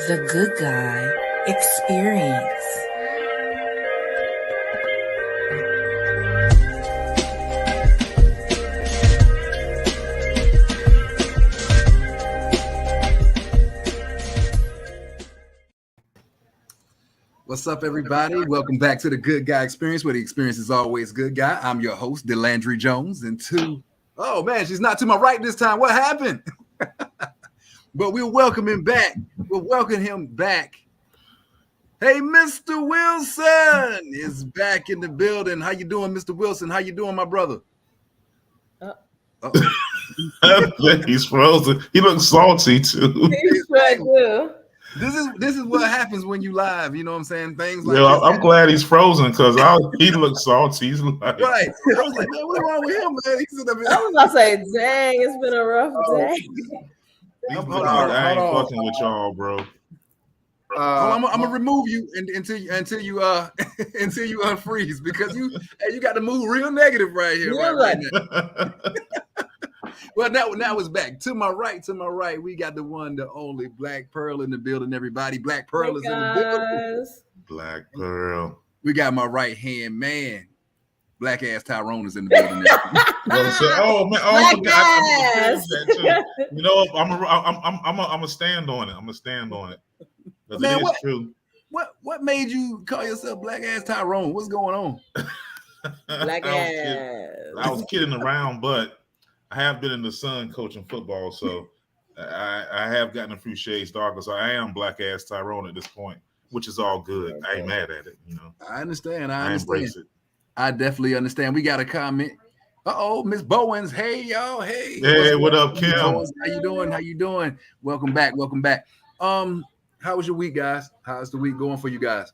The Good Guy Experience. What's up, everybody? Welcome back to the Good Guy Experience, where the experience is always good guy. I'm your host, DeLandre Jones, and oh man, she's not to my right this time. What happened? But we'll welcome him back. We'll welcome him back. Hey, Mr. Wilson is back in the building. How you doing, Mr. Wilson? How you doing, my brother? He's frozen. He looks salty too. He's right too. This is what happens when you live. You know what I'm saying? Things like this. I'm glad he's frozen because he looks salty. He's like, right. I was like, man, what's wrong with him, man? I was about to say, dang, it's been a rough day. I ain't fucking with y'all, bro. I'm gonna remove you until you unfreeze because you got to move real negative right here. Right now. Well, now it's back. To my right, we got the one, the only Blaq Perl in the building, everybody. Blaq Perl is in the building. Blaq Perl. We got my right-hand man. Black ass Tyrone is in the building. You know, I'm gonna stand on it. I'm gonna stand on it. Man, it is true. What made you call yourself Black ass Tyrone? What's going on? Black ass. I was kidding around, but I have been in the sun coaching football, so I have gotten a few shades darker. So I am Black ass Tyrone at this point, which is all good. I ain't mad at it, you know. I understand. I embrace it. I definitely understand. We got a comment. Miss Bowens. Hey, y'all. Hey, what up, Kim? How you doing? Welcome back. How was your week, guys? How's the week going for you guys?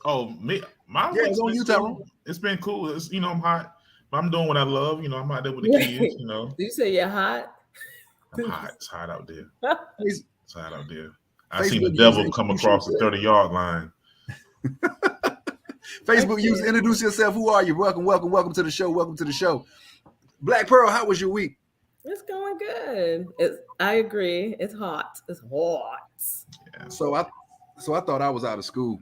Oh, me. It's on you, Tyrone. It's been cool. It's, I'm hot, but I'm doing what I love. I'm out there with the kids. Did you say you're hot? I'm hot. It's hot out there. It's hot out there. I seen the devil come across the 30-yard line. Facebook user, introduce yourself. Who are you? Welcome to the show. Welcome to the show. Blaq Perl, how was your week? It's going good. I agree. It's hot. It's hot. Yeah. So I thought I was out of school.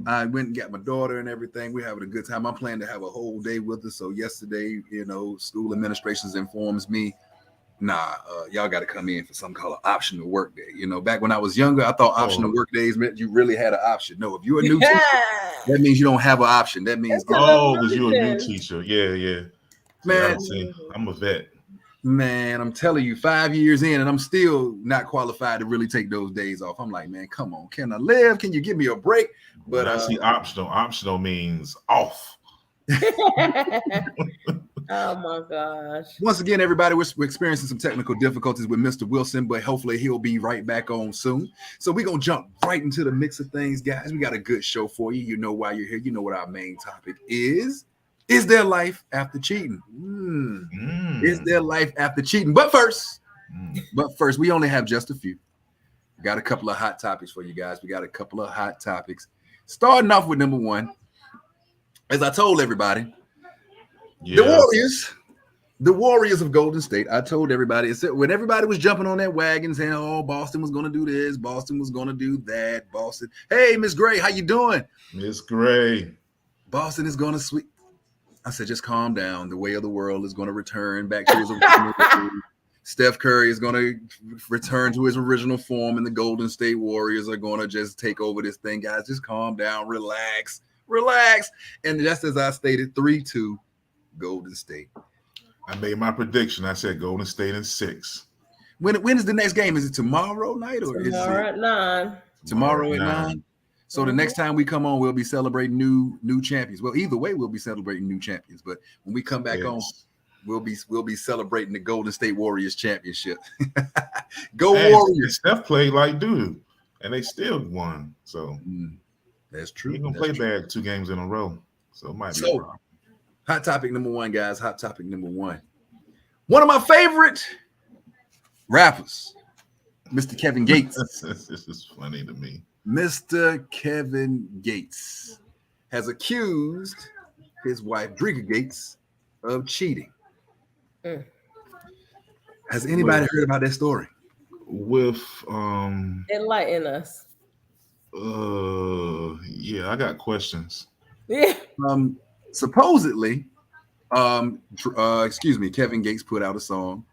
I went and got my daughter and everything. We're having a good time. I'm planning to have a whole day with her. So yesterday, school administrations informs me, y'all got to come in for something called an optional work day. Back when I was younger, I thought optional work days meant you really had an option. No, if you're a new teacher, that means you don't have an option. That means because you're a new teacher. Yeah. Man, I'm a vet. Man, I'm telling you, 5 years in, and I'm still not qualified to really take those days off. I'm like, man, come on. Can I live? Can you give me a break? But I see optional means off. Oh my gosh. Once again, everybody, we're experiencing some technical difficulties with Mr. Wilson, but hopefully he'll be right back on soon. So we're going to jump right into the mix of things, guys. We got a good show for you. You know why you're here. You know what our main topic is. Is there life after cheating? Is there life after cheating? But first, we only have just a few. We got a couple of hot topics for you guys. Starting off with number one. As I told everybody, the Warriors of Golden State. I told everybody, when everybody was jumping on that wagon saying, oh, Boston was going to do this, Boston was going to do that, Boston. Hey, Miss Gray, how you doing? Miss Gray. Boston is going to sweep. I said, just calm down. The way of the world is going to return back to his original form. Steph Curry is going to return to his original form, and the Golden State Warriors are going to just take over this thing. Guys, just calm down, relax. And just as I stated, 3-2 Golden State. I made my prediction. I said Golden State in 6. When is the next game? Is it tomorrow night or tomorrow at 9? Tomorrow at 9. So the next time we come on, we'll be celebrating new champions. Well, either way, we'll be celebrating new champions. But when we come back on, we'll be celebrating the Golden State Warriors championship. Warriors! Steph played like doo, and they still won. So that's true. You're gonna play bad 2 games in a row, so it might be a problem. Hot topic number one, guys. Hot topic number one. One of my favorite rappers, Mr. Kevin Gates. This is funny to me. Mr. Kevin Gates has accused his wife, Drika Gates, of cheating. Has anybody heard about that story? with Enlighten us. yeah, I got questions. Yeah. Supposedly, excuse me, Kevin Gates put out a song,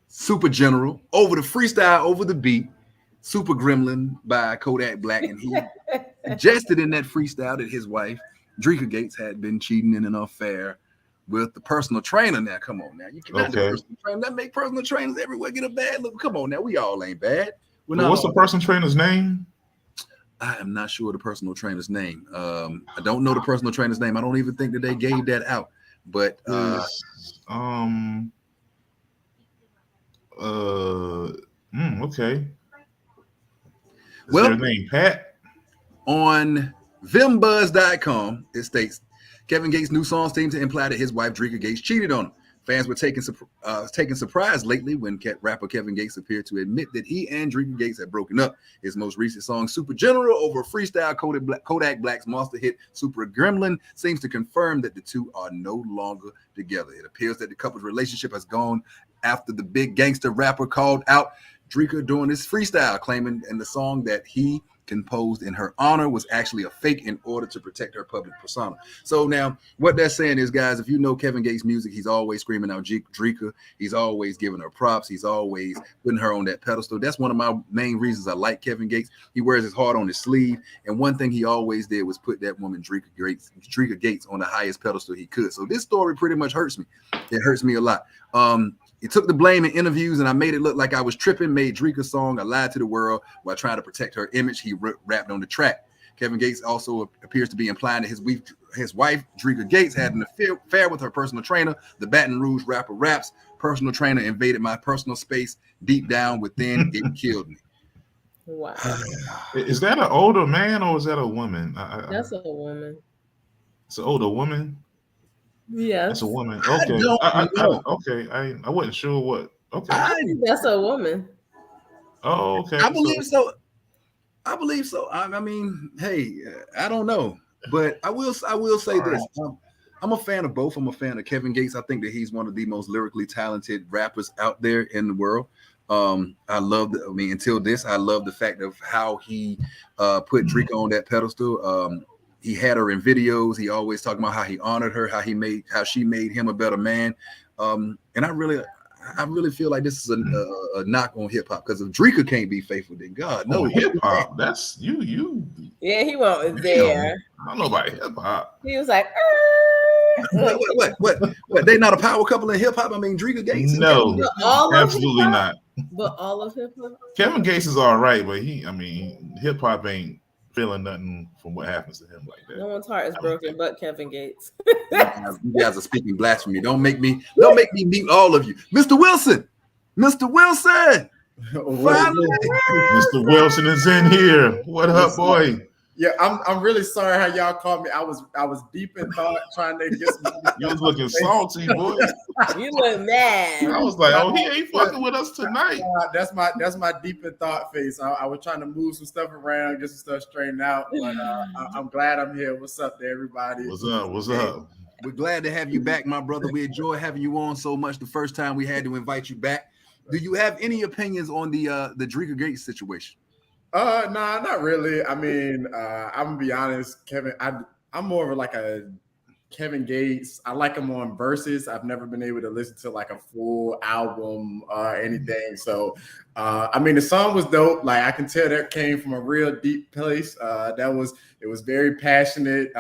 Super General, over the freestyle, over the beat, Super Gremlin by Kodak Black, and he suggested in that freestyle that his wife, Drika Gates, had been cheating in an affair with the personal trainer. Now, come on now. You cannot do personal trainer. That make personal trainers everywhere get a bad look. Come on now. We all ain't bad. What's the personal trainer's name? I am not sure the personal trainer's name. I don't know the personal trainer's name. I don't even think that they gave that out. But okay. Is well, their name Pat? On VimBuzz.com, it states Kevin Gates' new songs seem to imply that his wife Drika Gates cheated on him. Fans were taken surprise lately when rapper Kevin Gates appeared to admit that he and Drika Gates had broken up. His most recent song, Super General, over freestyle Kodak Black's monster hit Super Gremlin, seems to confirm that the two are no longer together. It appears that the couple's relationship has gone after the big gangster rapper called out Drika during his freestyle, claiming in the song that he composed in her honor was actually a fake in order to protect her public persona. So now what that's saying is, guys, if you know Kevin Gates' music, he's always screaming out Drika. He's always giving her props. He's always putting her on that pedestal. That's one of my main reasons I like Kevin Gates. He wears his heart on his sleeve. And one thing he always did was put that woman, Drika Gates, on the highest pedestal he could. So this story pretty much hurts me. It hurts me a lot. He took the blame in interviews, and I made it look like I was tripping, made Drika's song, I lied to the world while trying to protect her image. He rapped on the track. Kevin Gates also appears to be implying that his wife, Drika Gates, had an affair with her personal trainer, the Baton Rouge rapper Raps. Personal trainer invaded my personal space. Deep down within, it killed me. Wow. Is that an older man or is that a woman? That's a woman. It's an older woman? Yes. That's a woman. Okay. I wasn't sure what. Okay. I think that's a woman. Oh, okay. I believe so. I mean, hey, I don't know, but I will say this. I'm a fan of both. I'm a fan of Kevin Gates. I think that he's one of the most lyrically talented rappers out there in the world. I love until this, I love the fact of how he put Drika on that pedestal. He had her in videos. He always talking about how he honored her, how she made him a better man. And I really feel like this is a knock on hip hop, because if Drika can't be faithful, then God no hip hop. That's you. Yeah, he wasn't there. I don't know about hip hop. He was like, what? They not a power couple in hip hop? I mean, Drika Gates. No, absolutely not. But all of hip hop. Kevin Gates is all right, but hip hop ain't feeling nothing from what happens to him like that. No one's heart is broken but Kevin Gates. You guys are speaking blasphemy. Don't make me mute all of you. Mr. Wilson. Finally. Mr. Wilson is in here. What up, boy? Yeah, I'm really sorry how y'all called me. I was deep in thought trying to get some. You was looking salty, boy. You look mad. I was like, oh, he ain't fucking with us tonight. That's my deep in thought face. I was trying to move some stuff around, get some stuff straightened out. But I'm glad I'm here. What's up to everybody? What's up? We're glad to have you back, my brother. We enjoy having you on so much. The first time we had to invite you back. Do you have any opinions on the Drika Gates situation? Nah, not really. I mean, I'm gonna be honest, Kevin. I'm more of like a Kevin Gates. I like him on verses. I've never been able to listen to like a full album or anything. So, I mean, the song was dope. Like I can tell that came from a real deep place. It was very passionate.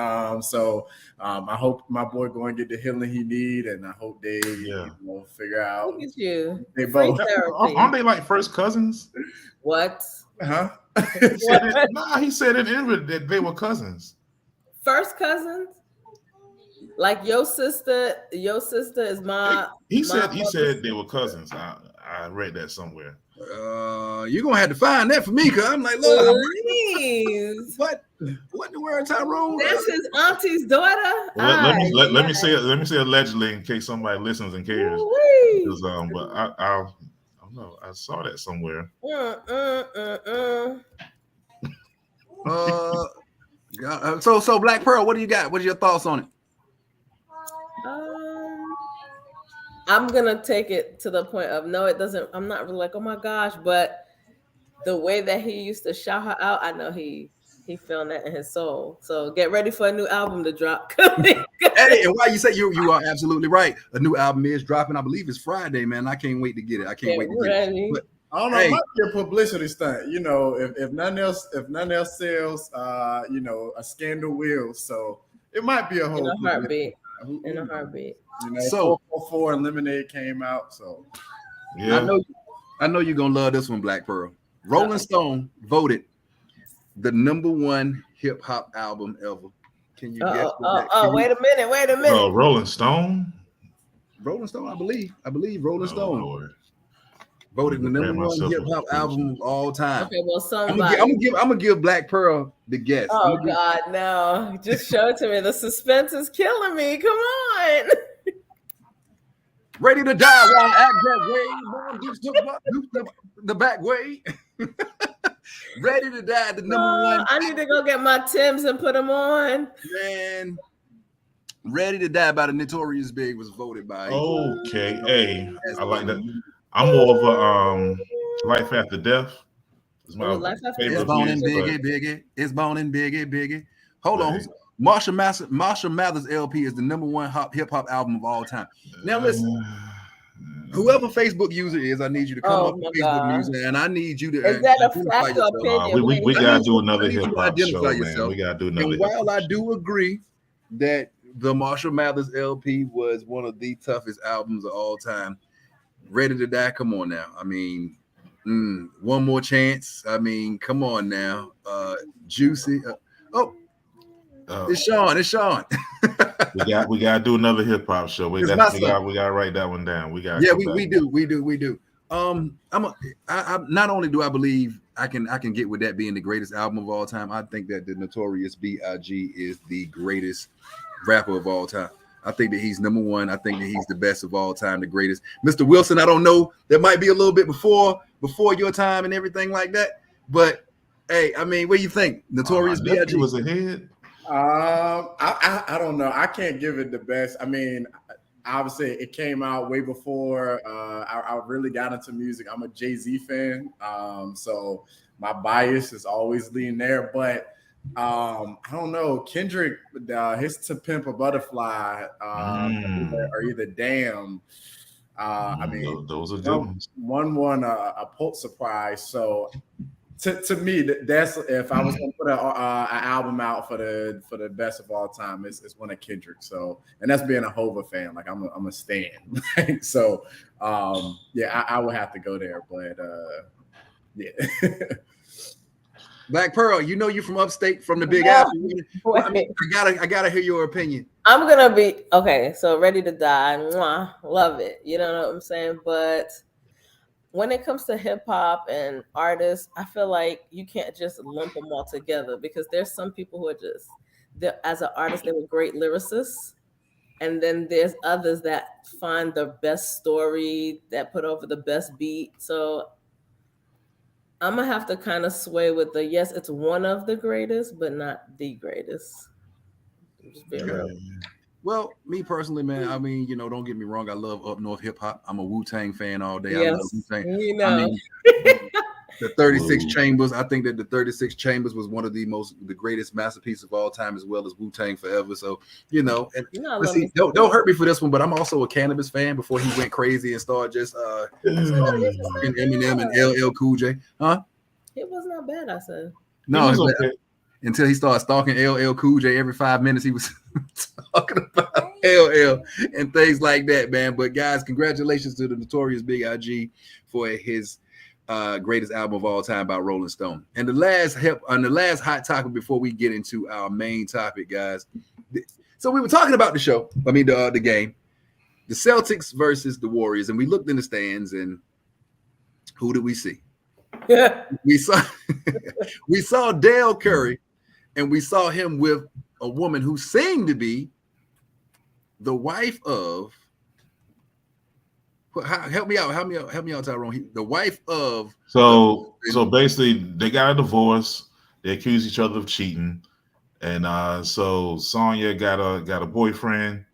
So I hope my boy going to get the healing he need, and I hope they figure out. Look at you. They both. Aren't they like first cousins? What? Huh? He said in interview that they were cousins. First cousins? Like your sister is my. He said they were cousins. I read that somewhere. You're gonna have to find that for me, cause I'm like, look, please. What the word, Tyrone? That's his auntie's daughter. Let me say allegedly in case somebody listens and cares. But I don't know. I saw that somewhere. So Blaq Perl, what do you got? What are your thoughts on it? I'm gonna take it to the point of no, it doesn't. I'm not really like, oh my gosh, but the way that he used to shout her out, I know he found that in his soul. So get ready for a new album to drop. Hey, and why you say you are absolutely right. A new album is dropping. I believe it's Friday, man. I can't wait to get it. I can't wait to get it. But, I don't know. It might be a publicity stunt. You know, if nothing else sells, you know, a scandal will. So it might be a whole in a heartbeat. In a heartbeat. You know, so 444 and Lemonade came out. So Yeah. I know you're gonna love this one, Blaq Perl. Rolling Stone voted the #1 hip hop album ever. Can you guess? Wait a minute. Rolling Stone. Rolling Stone, I believe Rolling Stone Lord. voted the #1 hip hop album of all time. Okay, well, somebody. I'm gonna give Blaq Perl the guess. Oh God, no! Just show it to me. The suspense is killing me. Come on. Ready to die while I act that way. The back way. Ready to die, the #1. I need to go get my Timbs and put them on. Man, Ready to Die by the Notorious Big was voted by. Okay, hey, I like that. I'm more of a Life After Death. It's my favorite. It's Bone and Biggie. It's Bone and Biggie. Hold on. Marshall Mathers LP is the #1 hip hop album of all time. Now listen, whoever Facebook user is, I need you to come up with Facebook user, and I need you to. Is that a fact or opinion? We gotta do another hip hop show, man. We gotta do another. And while I do agree that the Marshall Mathers LP was one of the toughest albums of all time, Ready to Die, come on now. I mean, One More Chance. I mean, come on now. Juicy. It's Sean. we gotta do another hip hop show. We gotta write that one down. We do. I not only do I believe I can get with that being the greatest album of all time, I think that the Notorious B.I.G. is the greatest rapper of all time. I think that he's #1. I think that he's the best of all time, the greatest. Mr. Wilson, I don't know. That might be a little bit before your time and everything like that. But hey, I mean, what do you think? Notorious B.I.G. was ahead. I don't know. I can't give it the best. I mean, obviously it came out way before I really got into music. I'm a Jay-Z fan. So my bias is always leaning there, but I don't know. Kendrick, his To Pimp a Butterfly, or either Damn. I mean, those are good ones. One won a Pulitzer Prize. So to me, that's if I was going to put an album out for the best of all time, it's one of Kendrick. So, and that's being a Hova fan. Like I'm a stan. So, yeah, I would have to go there. But yeah. Blaq Perl, you know you from upstate, from the Big Apple. I gotta hear your opinion. I'm gonna be okay. So Ready to Die, mwah, love it. You know what I'm saying? But when it comes to hip hop and artists, I feel like you can't just lump them all together because there's some people who are as an artist, they were great lyricists. And then there's others that find the best story, that put over the best beat. So I'm going to have to kind of sway with yes, it's one of the greatest, but not the greatest. Just being real. Well, me personally, man, I mean, don't get me wrong. I love Up North hip hop. I'm a Wu-Tang fan all day. Yes, I love Wu-Tang. you know. I mean, the 36 Chambers, I think that the 36 Chambers was one of the greatest masterpieces of all time, as well as Wu-Tang Forever. So, let's see, don't hurt me for this one, but I'm also a Cannabis fan before he went crazy and started just Eminem and LL Cool J. Huh? It was not bad, I said. No, okay. Until he started stalking LL Cool J every 5 minutes, he was talking about LL and things like that, man. But guys, congratulations to the Notorious B.I.G. for his greatest album of all time by Rolling Stone. And the last hot topic before we get into our main topic, guys. So we were talking about the show. I mean, the game, the Celtics versus the Warriors, and we looked in the stands, and who did we see? we saw Dale Curry, and we saw him with a woman who seemed to be the wife of. Help me out, Tyrone. The wife of. So basically, they got a divorce. They accused each other of cheating, and so Sonya got a boyfriend,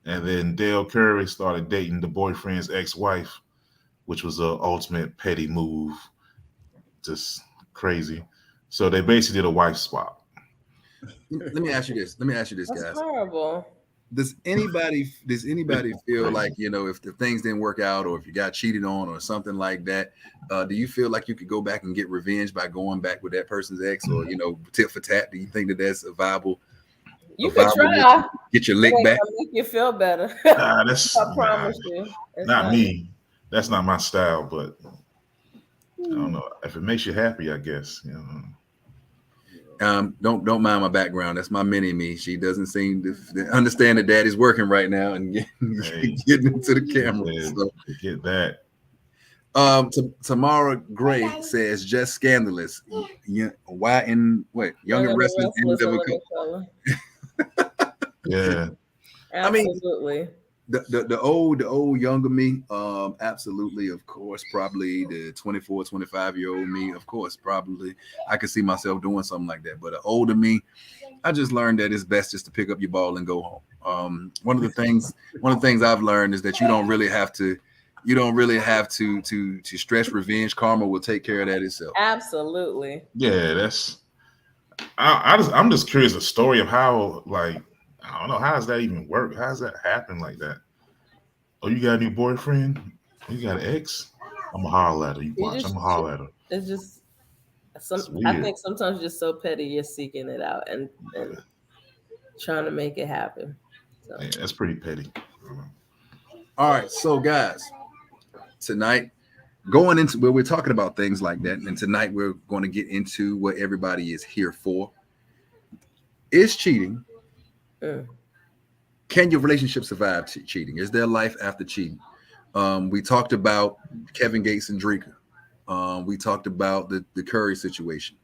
and then Dale Curry started dating the boyfriend's ex-wife, which was an ultimate petty move. just crazy. So they basically did a wife swap. Let me ask you this. That's Guys. horrible. Does anybody feel like, if the things didn't work out, or if you got cheated on or something like that, do you feel like you could go back and get revenge by going back with that person's ex, or tit for tat? Do you think that that's a viable? You could try. Get your lick back. Make you feel better. That's I promise you. Not me. That's not my style, but I don't know. If it makes you happy, I guess. Don't mind my background. That's my mini me. She doesn't seem to understand that Daddy's working right now and getting into the camera. So. Get that. Tamara Gray says just scandalous. Young and wrestling NWO. Yeah. Absolutely. The old younger me, absolutely, of course, probably the 24, 25-year-old me, of course, probably I could see myself doing something like that. But the older me, I just learned that it's best just to pick up your ball and go home. One of the things I've learned is that you don't really have to stress revenge. Karma will take care of that itself. Absolutely. Yeah, I'm just curious the story of how, like, I don't know, how does that even work? How does that happen like that? Oh, you got a new boyfriend? You got an ex? I'm gonna holler at her. You watch. I'm gonna holler at her. It's just I think sometimes you're just so petty, you're seeking it out and trying to make it happen. So. Yeah, that's pretty petty. All right, so guys, tonight, going into where we're talking about things like that, and tonight we're going to get into what everybody is here for. Is cheating? Can your relationship survive cheating? Is there life after cheating? We talked about Kevin Gates and Drika. We talked about the Curry situation.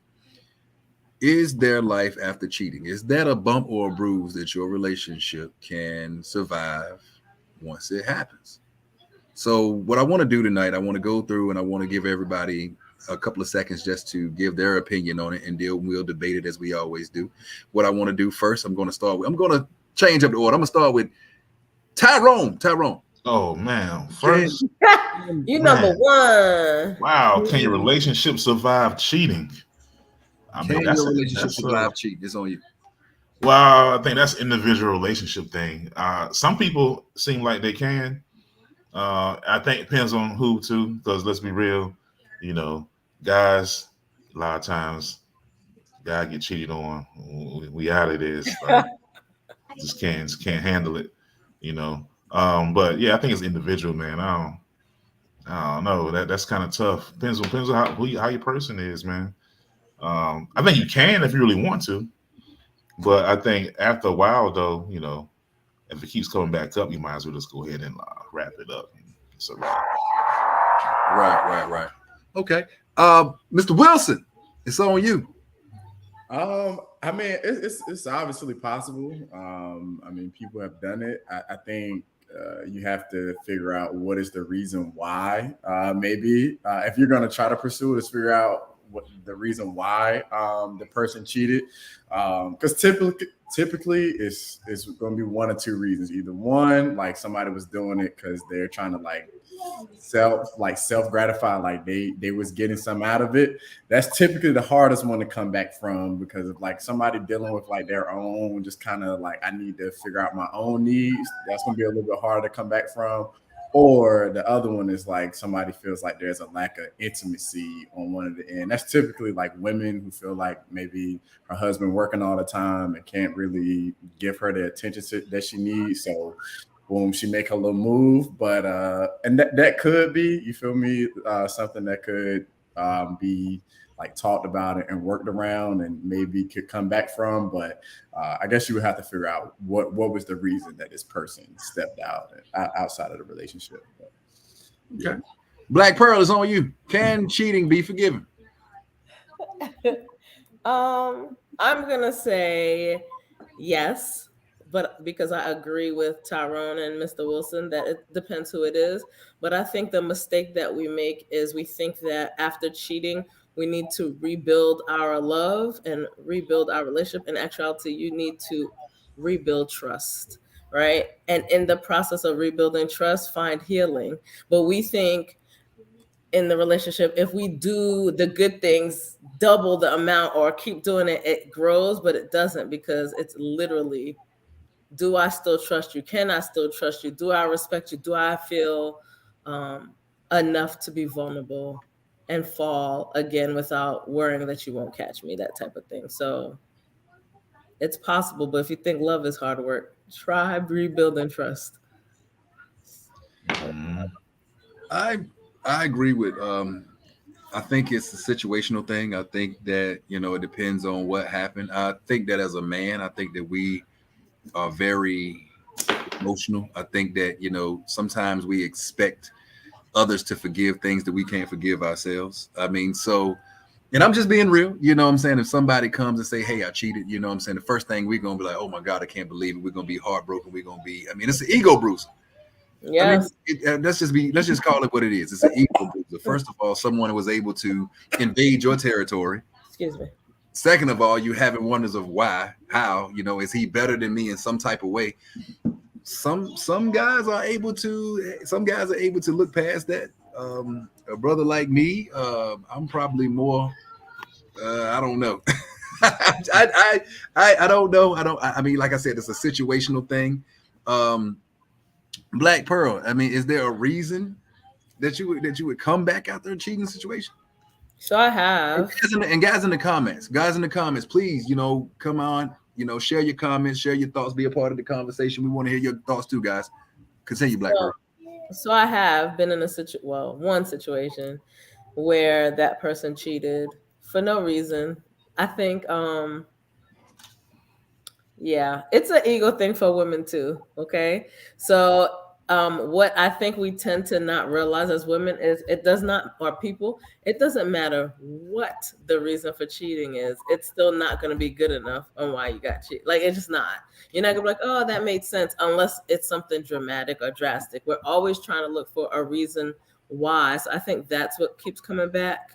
Is there life after cheating? Is that a bump or a bruise that your relationship can survive once it happens? So what I want to do tonight, I want to go through and I want to give everybody a couple of seconds just to give their opinion on it, and we'll debate it as we always do. What I want to do first, I'm going to change up the order. I'm going to start with Tyrone. Oh man, first number one. Wow, can your relationship survive cheating? Can your relationship survive cheating? It's on you. Well, I think that's an individual relationship thing. Some people seem like they can. I think it depends on who too, because let's be real, guys, a lot of times, guy get cheated on. We out of this. Like, just can't handle it, But yeah, I think it's individual, man. I don't know. That's kind of tough. Depends on how your person is, man. I think you can if you really want to, but I think after a while, though, if it keeps coming back up, you might as well just go ahead and wrap it up. So, right. Okay, Mr. Wilson, it's on you. I mean, it's obviously possible. I mean, people have done it. I think you have to figure out what is the reason why. Maybe if you're going to try to pursue it, is figure out what the reason why the person cheated. Because typically it's going to be one or two reasons. Either one, like somebody was doing it because they're trying to self gratify, like they was getting some out of it. That's typically the hardest one to come back from, because of like somebody dealing with like their own, just kind of like, I need to figure out my own needs. That's going to be a little bit harder to come back from. Or the other one is like somebody feels like there's a lack of intimacy on one of the end. That's typically like women who feel like maybe her husband working all the time and can't really give her the attention that she needs. So boom, she make a little move. But and that could be, you feel me, something that could be like talked about and worked around and maybe could come back from. But I guess you would have to figure out what was the reason that this person stepped out outside of the relationship. But, yeah. Okay. Blaq Perl is on you. Can cheating be forgiven? I'm gonna say yes, but because I agree with Tyrone and Mr. Wilson that it depends who it is. But I think the mistake that we make is we think that after cheating, we need to rebuild our love and rebuild our relationship. In actuality, you need to rebuild trust, right? And in the process of rebuilding trust, find healing. But we think in the relationship, if we do the good things double the amount or keep doing it, it grows, but it doesn't, because it's literally, do I still trust you? Can I still trust you? Do I respect you? Do I feel enough to be vulnerable and fall again without worrying that you won't catch me? That type of thing. So it's possible, but if you think love is hard work, try rebuilding trust. I agree with I think it's a situational thing. I think that, you know, it depends on what happened. I think that as a man, I think that we are very emotional. I think that, you know, sometimes we expect others to forgive things that we can't forgive ourselves. I mean, so, and I'm just being real, you know what I'm saying? If somebody comes and say, hey, I cheated, you know what I'm saying? The first thing we're going to be like, oh my God, I can't believe it. We're going to be heartbroken. We're going to be, I mean, it's an ego bruiser. Yes. I mean, let's just call it what it is. It's an ego bruiser. First of all, someone was able to invade your territory. Excuse me. Second of all, you having wonders of why, how, you know, is he better than me in some type of way? Some guys are able to look past that. A brother like me, I'm probably more. I don't know. I don't know. I mean, like I said, it's a situational thing. Blaq Perl. I mean, is there a reason that you would come back out there and cheating situation? So I have. And guys in the comments, please, you know, come on, you know, share your comments, share your thoughts, be a part of the conversation. We want to hear your thoughts too, guys. Continue, Blaq Perl. So I have been in one situation where that person cheated for no reason. I think yeah, it's an ego thing for women too. Okay. So what I think we tend to not realize as women is it doesn't matter what the reason for cheating is, it's still not going to be good enough on why you got cheated. Like, it's just not. You're not gonna be like, oh, that made sense, unless it's something dramatic or drastic. We're always trying to look for a reason why. So I think that's what keeps coming back.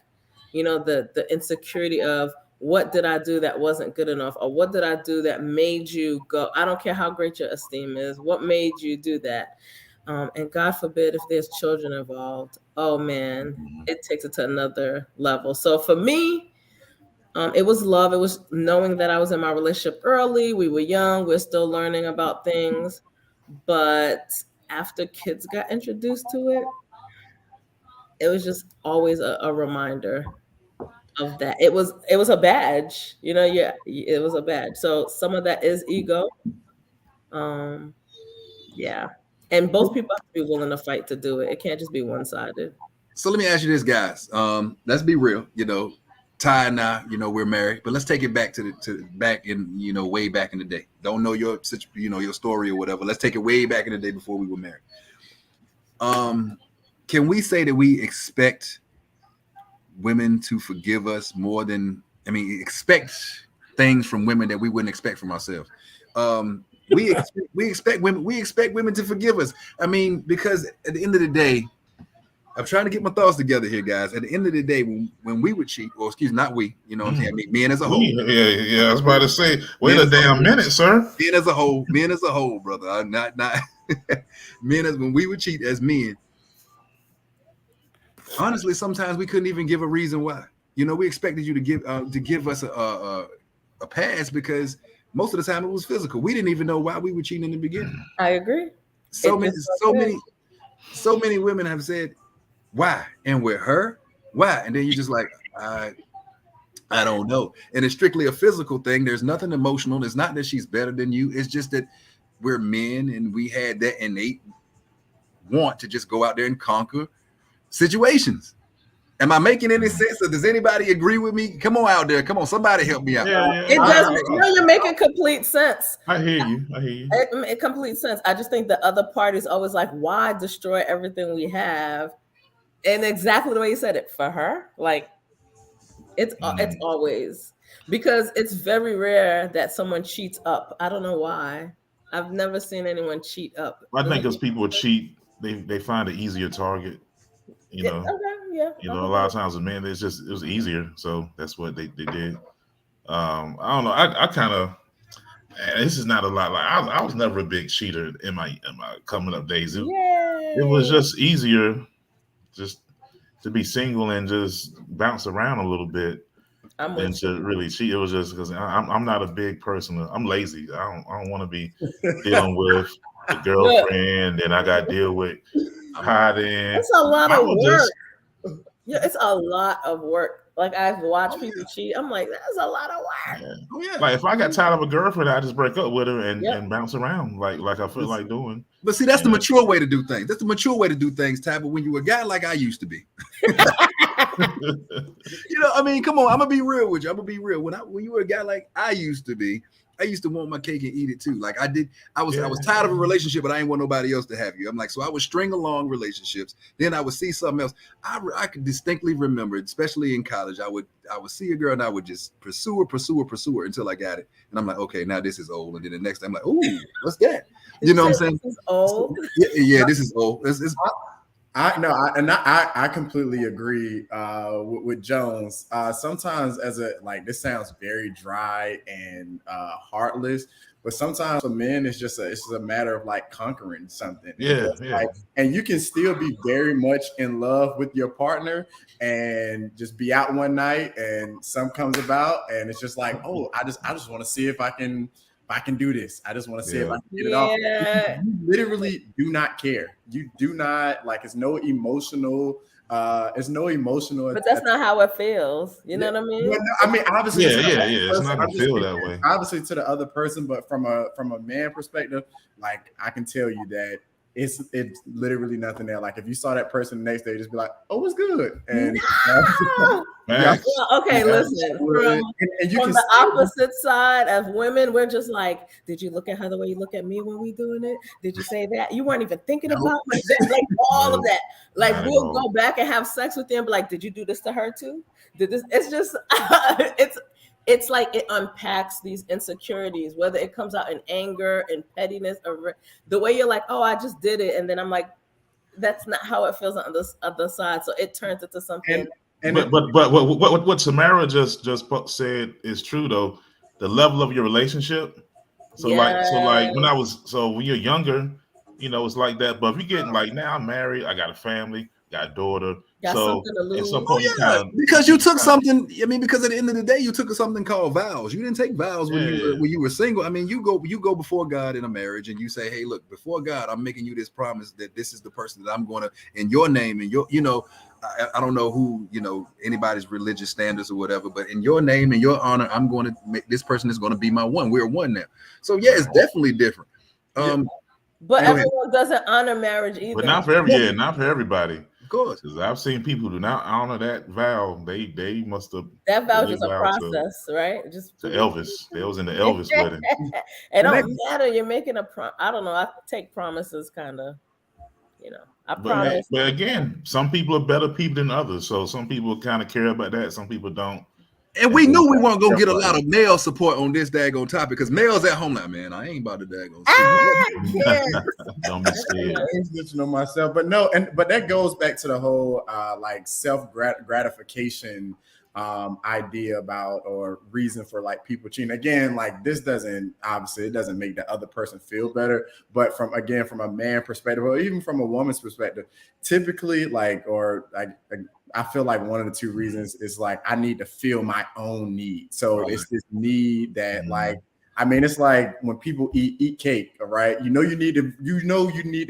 You know, the insecurity of, what did I do that wasn't good enough? Or what did I do that made you go? I don't care how great your esteem is. What made you do that? And God forbid if there's children involved. Oh man, it takes it to another level. So for me, it was love. It was knowing that I was in my relationship early. We were young. We're still learning about things. But after kids got introduced to it, it was just always a reminder of that. It was a badge, you know. Yeah, it was a badge. So some of that is ego. Yeah, and both people have to be willing to fight to do it. It can't just be one-sided. So let me ask you this, guys. Let's be real. You know, Ty and I, you know, we're married, but let's take it back to back in, you know, way back in the day. Don't know your story or whatever. Let's take it way back in the day before we were married. Can we say that we expect women to forgive us more than, expect things from women that we wouldn't expect from ourselves? We expect women to forgive us. I mean, because at the end of the day, I'm trying to get my thoughts together here, guys. At the end of the day, when we would cheat, or excuse me, not we, you know what I'm saying? I mean, men as a whole. Yeah, I was about to say, wait a damn minute, sir. Men as a whole, brother. Not men as when we would cheat as men. Honestly, sometimes we couldn't even give a reason why. You know, we expected you to give us a pass because most of the time it was physical. We didn't even know why we were cheating in the beginning. I agree. So many women have said, why? And with her, why? And then you're just like, I don't know. And it's strictly a physical thing. There's nothing emotional. It's not that she's better than you. It's just that we're men and we had that innate want to just go out there and conquer situations. Am I making any sense? Or does anybody agree with me? Come on out there. Come on, somebody help me out. It does. You're making complete sense. I hear you. It complete sense. I just think the other party's always like, why destroy everything we have? And exactly the way you said it, for her, like it's always, because it's very rare that someone cheats up. I don't know why. I've never seen anyone cheat up. I think because people cheat, they find an easier target. You know, a lot of times with men, it was easier, so that's what they did. I don't know. I kind of, this is not a lot. Like I was never a big cheater in my coming up days. It was just easier. Just to be single and just bounce around a little bit I'm than with to you. really cheat. It was just because I'm not a big person. I'm lazy. I don't want to be dealing with the girlfriend, and I got to deal with hiding. It's a lot I of will work. just Yeah, it's a lot of work. Like I've watched Oh, people yeah. cheat. I'm like, that's a lot of work. yeah. Oh, yeah. Like if I got tired of a girlfriend, I just break up with her and, Yep. and bounce around like I feel like doing. But see, that's the And- mature way to do things. That's the mature way to do things, Ty. But when you a guy like I used to be, you know, I mean, come on, I'm gonna be real with you. I'm gonna be real. When you were a guy like I used to be, I used to want my cake and eat it too. Like I did. I was tired of a relationship, but I didn't want nobody else to have you. I'm like, so I would string along relationships. Then I would see something else. I could distinctly remember, especially in college, I would see a girl and I would just pursue her until I got it. And I'm like, okay, now this is old. And then the next time I'm like, ooh, what's that? You know what I'm saying? This is old. Yeah, this is old. I completely agree with Jones. Sometimes this sounds very dry and heartless, but sometimes for men it's just a matter of like conquering something. Yeah. And you can still be very much in love with your partner and just be out one night and something comes about and it's just like, oh, I just want to see if I can do this. I just want to see if I can get it off. You literally do not care. You do not like. It's no emotional. But that's not how it feels. You know what I mean? Well, no, I mean, obviously, It's not gonna feel that way. Obviously, to the other person, but from a man perspective, like I can tell you that it's literally nothing there. Like if you saw that person the next day, just be like, "Oh, what's good?" And Well, okay, listen. From the opposite side of women, we're just like, did you look at her the way you look at me when we doing it? Did you say that? You weren't even thinking about like all of that. Like we'll go back and have sex with them, but like, did you do this to her too? Did this? It's just it's like it unpacks these insecurities, whether it comes out in anger and pettiness or the way you're like, oh, I just did it, and then I'm like, that's not how it feels on this other side. So it turns into something. But what Samara just said is true though. The level of your relationship. So like when you're younger, you know, it's like that. But if you're getting like now I'm married, I got a family, got a daughter. Got something to lose. At some point because you took something. I mean, because at the end of the day, you took something called vows. You didn't take vows when you were single. I mean, you go before God in a marriage and you say, hey, look, before God, I'm making you this promise that this is the person that I'm going to, in your name and your, you know, I don't know who, you know, anybody's religious standards or whatever, but in your name and your honor, I'm going to make this person is going to be my one. We're one now. So yeah, it's definitely different. But everyone doesn't honor marriage either. But not for everybody. Of course. Because I've seen people who do not honor that vow. They must have. That vow is a process, right? Just to Elvis. They was in the Elvis wedding. It don't matter. You're making I don't know. I take promises kind of, you know. I promise. But again, some people are better people than others. So some people kind of care about that. Some people don't. And we knew we weren't gonna get a lot of male support on this daggone topic because males at home, like, man, I ain't about to daggone. Don't be scared. I'm snitching on myself, but no, but that goes back to the whole like self gratification idea about or reason for like people cheating. Again, like this doesn't make the other person feel better, but from a man perspective or even from a woman's perspective, typically I feel like one of the two reasons is like I need to feel my own need. So it's this need that like, I mean, it's like when people eat cake, all right? You know you need to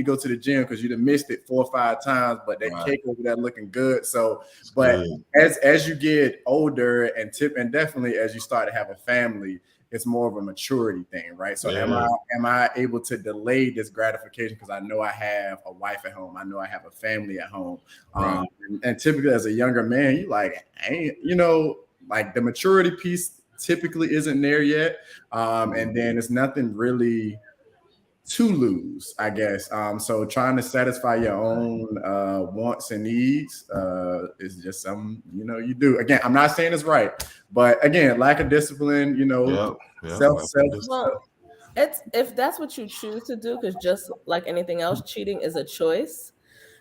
go to the gym because you done missed it 4 or 5 times, but that cake over there looking good. So, but as you get older and definitely as you start to have a family, it's more of a maturity thing, right? So am I able to delay this gratification because I know I have a wife at home, I know I have a family at home, and typically as a younger man, you like, like the maturity piece typically isn't there yet, and then it's nothing really to lose, I guess. So trying to satisfy your own wants and needs is just something you do. Again, I'm not saying it's right, but again, lack of discipline, self. Well, if that's what you choose to do, because just like anything else, cheating is a choice.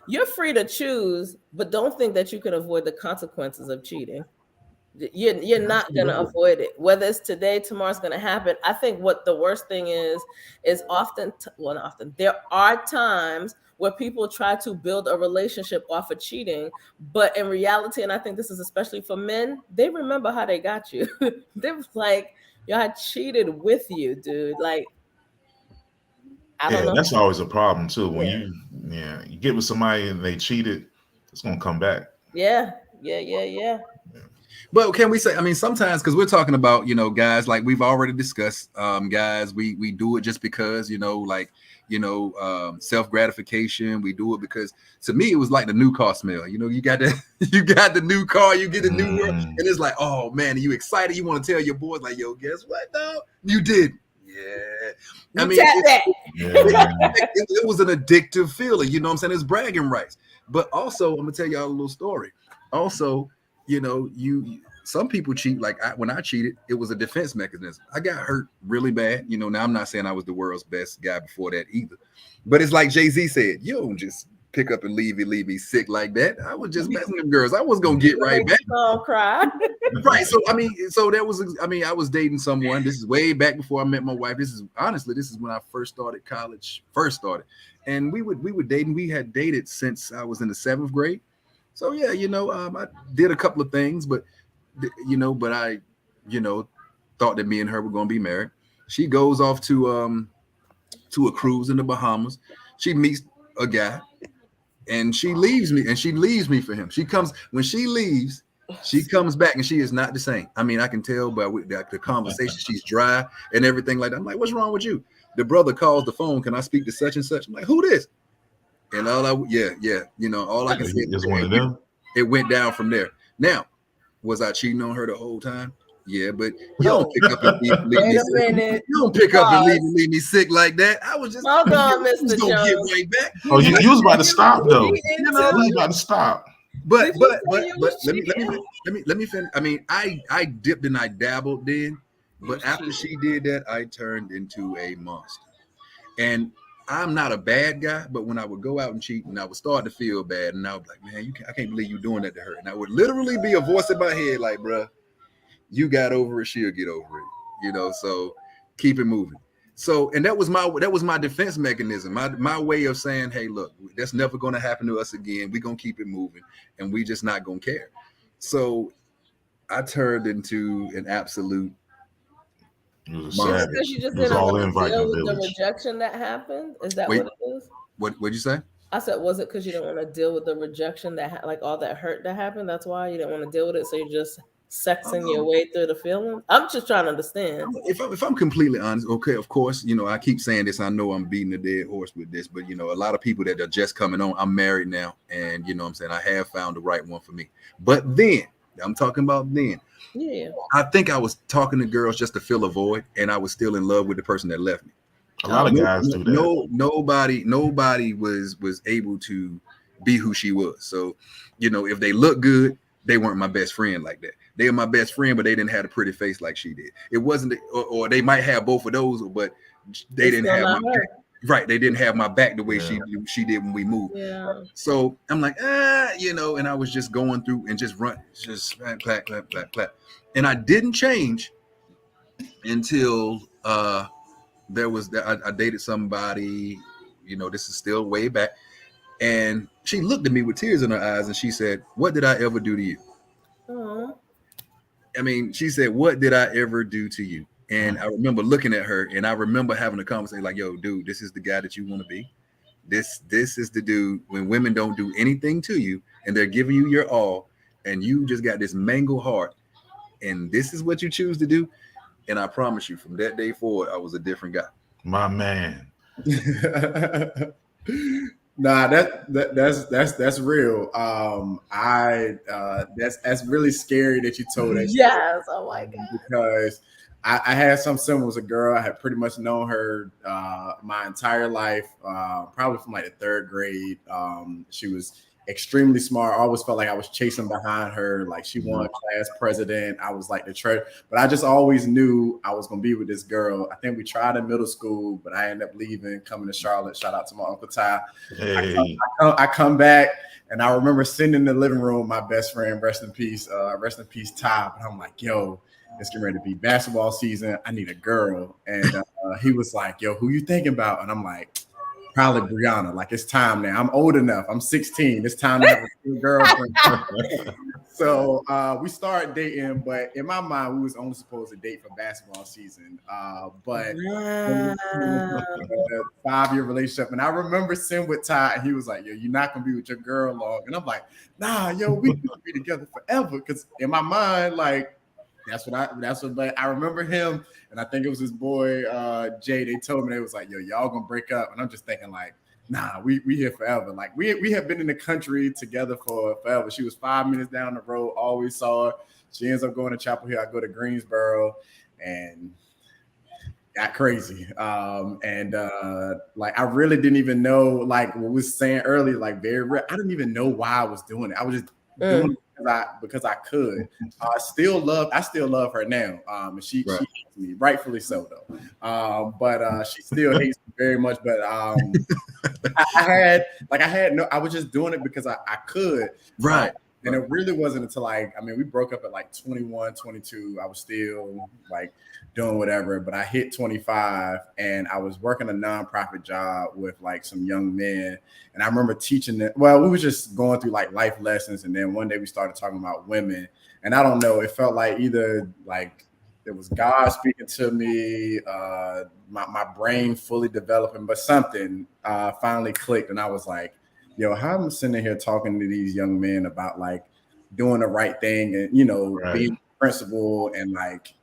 You're free to choose, but don't think that you can avoid the consequences of cheating. You're not gonna avoid it. Whether it's today, tomorrow's gonna happen. I think what the worst thing is often, well, not often. There are times where people try to build a relationship off of cheating, but in reality, and I think this is especially for men, they remember how they got you. They're like, yo, I cheated with you, dude. Like, I don't know. That's always a problem too. When you get with somebody and they cheated, it's gonna come back. Yeah. But can we say, I mean, sometimes, because we're talking about, you know, guys, like we've already discussed, guys, we do it just because, you know, like, you know, self-gratification. We do it because, to me, it was like the new car smell. You know, you got the new car, you get a new one, and it's like, oh man, are you excited? You want to tell your boys like, yo, guess what, though? You did. Yeah. I mean, it was an addictive feeling. You know what I'm saying? It's bragging rights. But also, I'm gonna tell y'all a little story. Also, you know, some people cheat. Like when I cheated, it was a defense mechanism. I got hurt really bad. You know, now I'm not saying I was the world's best guy before that either. But it's like Jay-Z said, you don't just pick up and leave me sick like that. I was just messing with girls. I was gonna get right back. Don't cry. Right. So I was dating someone. This is way back before I met my wife. This is when I first started college. And we were dating. We had dated since I was in the 7th grade. So yeah, you know, I did a couple of things, but I, you know, thought that me and her were gonna be married. She goes off to a cruise in the Bahamas. She meets a guy, and she leaves me for him. When she leaves, she comes back, and she is not the same. I mean, I can tell by the conversation. She's dry and everything like that. I'm like, what's wrong with you? The brother calls the phone. Can I speak to such and such? I'm like, who this? And all I can say is one of them. It went down from there. Now, was I cheating on her the whole time? Yeah, but you don't pick up and leave me sick. You don't pick up and leave me sick like that. I was just hold on, Mr. Jones. Get right back. Oh, you was about to stop though. You was about to stop. But let me finish. I mean, I dipped and I dabbled then, but after she did that, I turned into a monster. And I'm not a bad guy, but when I would go out and cheat, and I would start to feel bad, and I would be like, man, I can't believe you doing that to her. And I would literally be a voice in my head like, bruh, you got over it, she'll get over it. You know, so keep it moving. So, and that was my defense mechanism, my way of saying, hey, look, that's never going to happen to us again. We're going to keep it moving, and we just not going to care. So I turned into an absolute monster. Because you just didn't want to deal with the rejection that happened? Is that what it is? What'd you say? I said, was it because you didn't want to deal with the rejection that like all that hurt that happened? That's why you didn't want to deal with it. So you just sexing your way through the feelings. I'm just trying to understand. If I'm completely honest, okay, of course, you know, I keep saying this. I know I'm beating a dead horse with this, but you know, a lot of people that are just coming on. I'm married now, and you know what I'm saying, I have found the right one for me. But then I'm talking about then. Yeah. I think I was talking to girls just to fill a void, and I was still in love with the person that left me. A lot of guys do that. Nobody was able to be who she was. So, you know, if they look good, they weren't my best friend like that. They were my best friend, but they didn't have a pretty face like she did. It wasn't, or they might have both of those, but they didn't have my back. Right. They didn't have my back the way she did when we moved. Yeah. So I'm like, you know, and I was just going through and just clap. And I didn't change until I dated somebody, you know, this is still way back. And she looked at me with tears in her eyes and she said, what did I ever do to you? Aww. I mean, she said, what did I ever do to you? And I remember looking at her and I remember having a conversation like, yo, dude, this is the guy that you want to be. This is the dude when women don't do anything to you and they're giving you your all and you just got this mangled heart and this is what you choose to do. And I promise you from that day forward, I was a different guy. My man. Nah, that's real. That's really scary that you told that. Yes, oh my God. Because I had some similar with a girl. I had pretty much known her my entire life, probably from like the 3rd grade. She was extremely smart. I always felt like I was chasing behind her. Like she won class president. I was like the treasure, but I just always knew I was gonna be with this girl. I think we tried in middle school, but I ended up leaving, coming to Charlotte. Shout out to my Uncle Ty. Hey. I come back, and I remember sitting in the living room, my best friend, rest in peace, Ty. And I'm like, yo, it's getting ready to be basketball season. I need a girl. And he was like, yo, who you thinking about? And I'm like, probably Brianna. Like, it's time now. I'm old enough. I'm 16. It's time to have a girlfriend. So we started dating, but in my mind, we was only supposed to date for basketball season. But 5-year relationship. And I remember sitting with Ty, and he was like, yo, you're not gonna be with your girl long. And I'm like, nah, yo, we can be together forever. Because in my mind, like, but I remember him, and I think it was his boy Jay. They told me, they was like, yo, y'all gonna break up. And I'm just thinking, like, nah, we here forever. Like, we have been in the country together for forever. She was 5 minutes down the road, always saw her. She ends up going to Chapel Hill. I go to Greensboro, and got crazy. Like, I really didn't even know, like what we was saying earlier, like I didn't even know why I was doing it. I was just doing it because I could. I still love her now. And she hates me, rightfully so though. But she still hates me very much. But I was just doing it because I could. Right. And it really wasn't until we broke up at like 21, 22. I was still like doing whatever, but I hit 25 and I was working a nonprofit job with like some young men. And I remember teaching them. Well, we were just going through like life lessons. And then one day we started talking about women. And I don't know, it felt like either like it was God speaking to me, my brain fully developing, but something finally clicked. And I was like, yo, how am I sitting here talking to these young men about like doing the right thing and, being principled and like,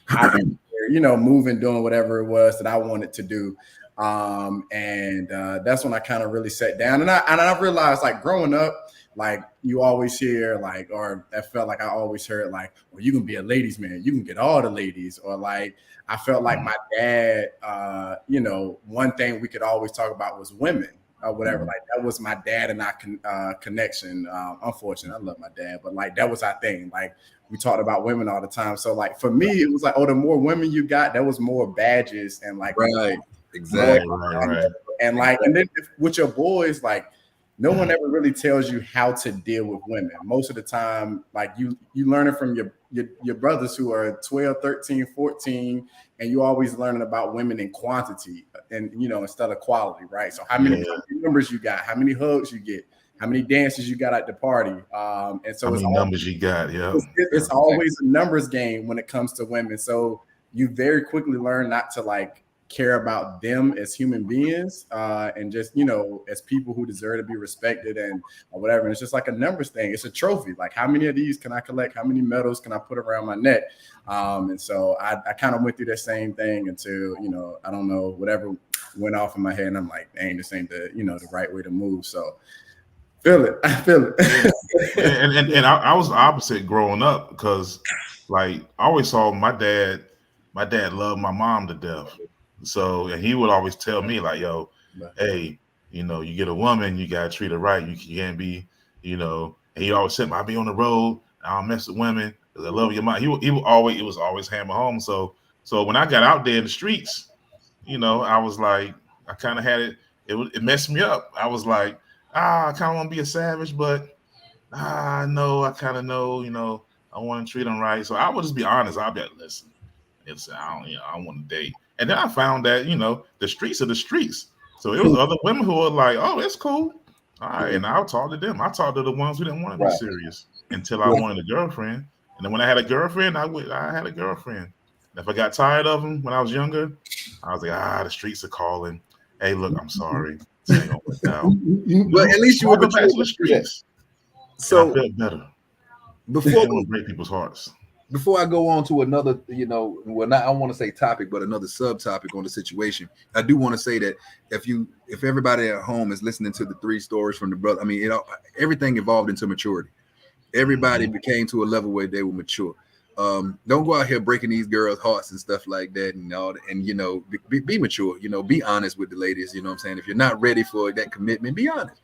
moving, doing whatever it was that I wanted to do. That's when I kind of really sat down and I realized, like, growing up, like you always hear like, or I felt like I always heard like, well, you can be a ladies' man, you can get all the ladies, or like I felt like my dad, one thing we could always talk about was women or whatever. Like that was my dad and I connection. Unfortunately, I love my dad, but like that was our thing. Like we talked about women all the time. So like for me, it was like, oh, the more women you got, that was more badges and like exactly. Right. And like, and then with your boys, like no one ever really tells you how to deal with women. Most of the time, like you learn it from your brothers who are 12, 13, 14, and you always learning about women in quantity and, instead of quality, right? So how many numbers you got, how many hugs you get, how many dances you got at the party. And so how many numbers you got, it's always a numbers game when it comes to women. So you very quickly learn not to like care about them as human beings and just, as people who deserve to be respected and or whatever. And it's just like a numbers thing. It's a trophy. Like how many of these can I collect? How many medals can I put around my neck? And so I kind of went through that same thing until, I don't know, whatever went off in my head. And I'm like, dang, this ain't the right way to move. So I feel it. and I was the opposite growing up because like I always saw my dad loved my mom to death. So and he would always tell me like, yo, hey, you get a woman, you gotta treat her right. You can't be, and he always said, I'll be on the road, I don't mess with women because I love your mom. He would always, it was always hammer home. So when I got out there in the streets, I was like, I kind of had it messed me up. I was like, I kind of want to be a savage, but no, I kind of know, I want to treat them right. So I would just be honest. I'll be like, listen, I don't want to date. And then I found that, the streets are the streets. So it was other women who were like, oh, that's cool. All right. And I'll talk to them. I talked to the ones who didn't want to be serious until I wanted a girlfriend. And then when I had a girlfriend, I had a girlfriend. And if I got tired of them when I was younger, I was like, the streets are calling. Hey, look, I'm sorry. Ain't gonna work out. But at least you were back to the streets. So I felt better. Before we break people's hearts. Before I go on to another, I don't want to say topic, but another subtopic on the situation, I do want to say that if everybody at home is listening to the 3 stories from the brother, I mean, everything evolved into maturity. Everybody became to a level where they were mature. Don't go out here breaking these girls' hearts and stuff like that, and all. And be mature. Be honest with the ladies. You know what I'm saying? If you're not ready for that commitment, be honest.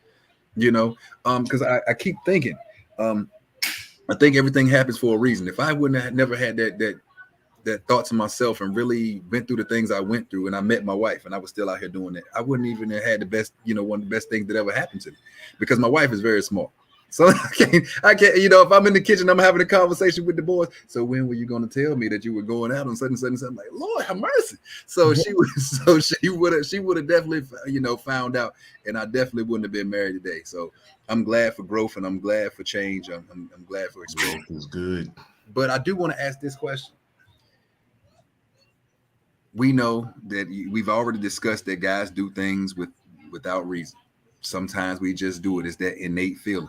You know, because I keep thinking, I think everything happens for a reason. If I wouldn't have never had that thought to myself and really went through the things I went through, and I met my wife, and I was still out here doing it, I wouldn't even have had the best, one of the best things that ever happened to me, because my wife is very smart. So I can't, if I'm in the kitchen, I'm having a conversation with the boys. So when were you going to tell me that you were going out on such and such and such? I'm like, Lord have mercy. So she would have definitely, found out, and I definitely wouldn't have been married today. So I'm glad for growth, and I'm glad for change. I'm glad for experience. Growth is good. But I do want to ask this question. We know that we've already discussed that guys do things without reason. Sometimes we just do it. It's that innate feeling.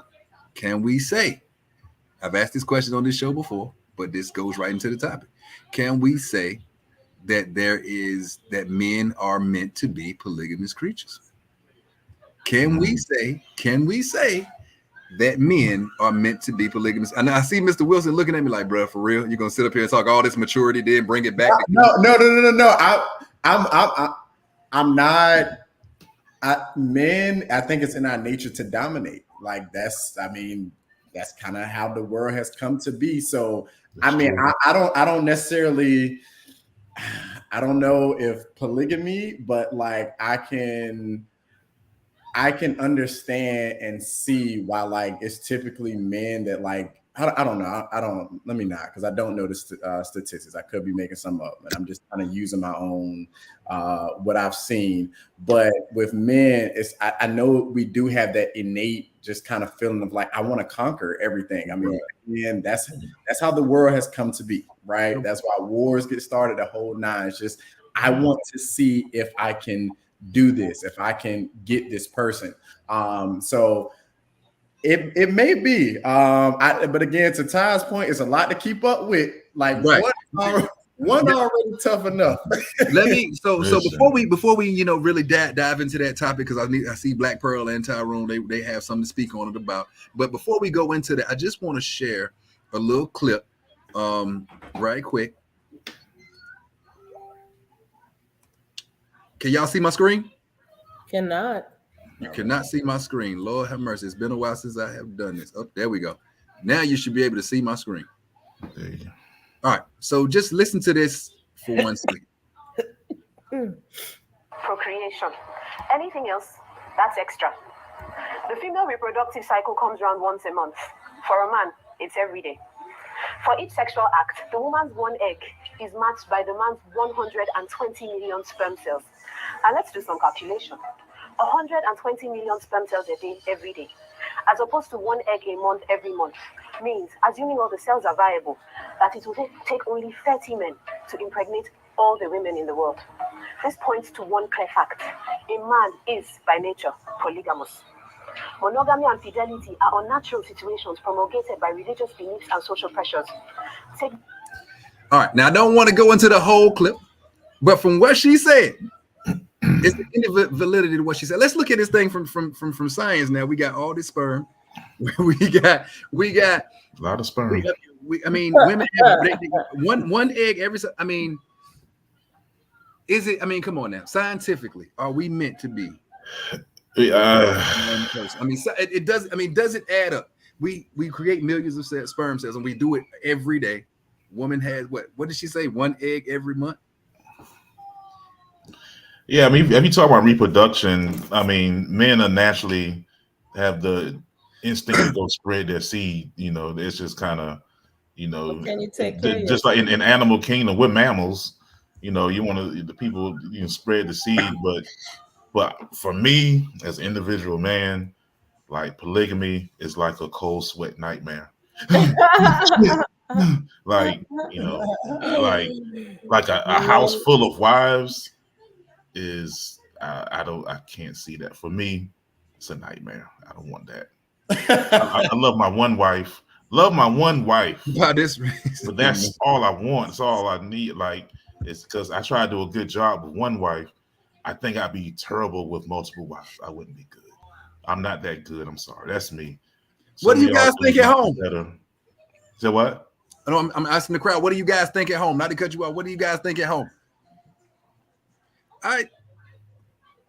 Can we say, I've asked this question on this show before, but this goes right into the topic. Can we say that that men are meant to be polygamous creatures? Can we say that men are meant to be polygamous? And I see Mr. Wilson looking at me like, bro, for real? You're gonna sit up here and talk all this maturity, then bring it back? No. I'm not. Men, I think it's in our nature to dominate. Like that's kind of how the world has come to be. So I don't necessarily, I don't know if polygamy, but like I can understand and see why like it's typically men that like I don't know. Let me not, because I don't know the statistics. I could be making some up, and I'm just kind of using my own what I've seen. But with men, I know we do have that innate just kind of feeling of like I want to conquer everything. I mean, and that's how the world has come to be, right? That's why wars get started. The whole nine. It's just I want to see if I can do this, if I can get this person. So it may be. But again, to Ty's point, it's a lot to keep up with. Like one already tough enough. So before we really dive into that topic, because I see Blaq Perl and Tyrone, they have something to speak on it about. But before we go into that, I just want to share a little clip right quick. Can y'all see my screen? Cannot. You cannot see my screen. Lord have mercy. It's been a while since I have done this. Oh, there we go. Now you should be able to see my screen. There you go. All right. So just listen to this for 1 second. Procreation. Anything else, that's extra. The female reproductive cycle comes around once a month. For a man, it's every day. For each sexual act, the woman's one egg is matched by the man's 120 million sperm cells. And let's do some calculation. 120 million sperm cells a day, every day, as opposed to one egg a month, every month, means, assuming all the cells are viable, that it will take only 30 men to impregnate all the women in the world. This points to one clear fact. A man is, by nature, polygamous. Monogamy and fidelity are unnatural situations promulgated by religious beliefs and social pressures. All right, now I don't want to go into the whole clip, but from what she said, it's the validity to what she said. Let's look at this thing from science. Now we got all this sperm. We got a lot of sperm. Women have one egg every. Is it? Come on now. Scientifically, are we meant to be? One person? It does. Does it add up? We create millions of sperm cells, and we do it every day. Woman has what? What did she say? One egg every month. Yeah, if you talk about reproduction, men are naturally have the instinct to go spread their seed. It's just kind of, Can you take care just like in animal kingdom, we're mammals. You want the people spread the seed, but for me as an individual man, like polygamy is like a cold sweat nightmare. Like a house full of wives is I can't see that. For me, it's a nightmare. I don't want that. I love my one wife. By this reason. But that's all I want. It's all I need. Like, it's because I try to do a good job with one wife. I think I'd be terrible with multiple wives. I wouldn't be good. I'm not that good. I'm sorry. That's me. What do you guys think at home? So what? No, I'm asking the crowd. What do you guys think at home? Not to cut you off. What do you guys think at home?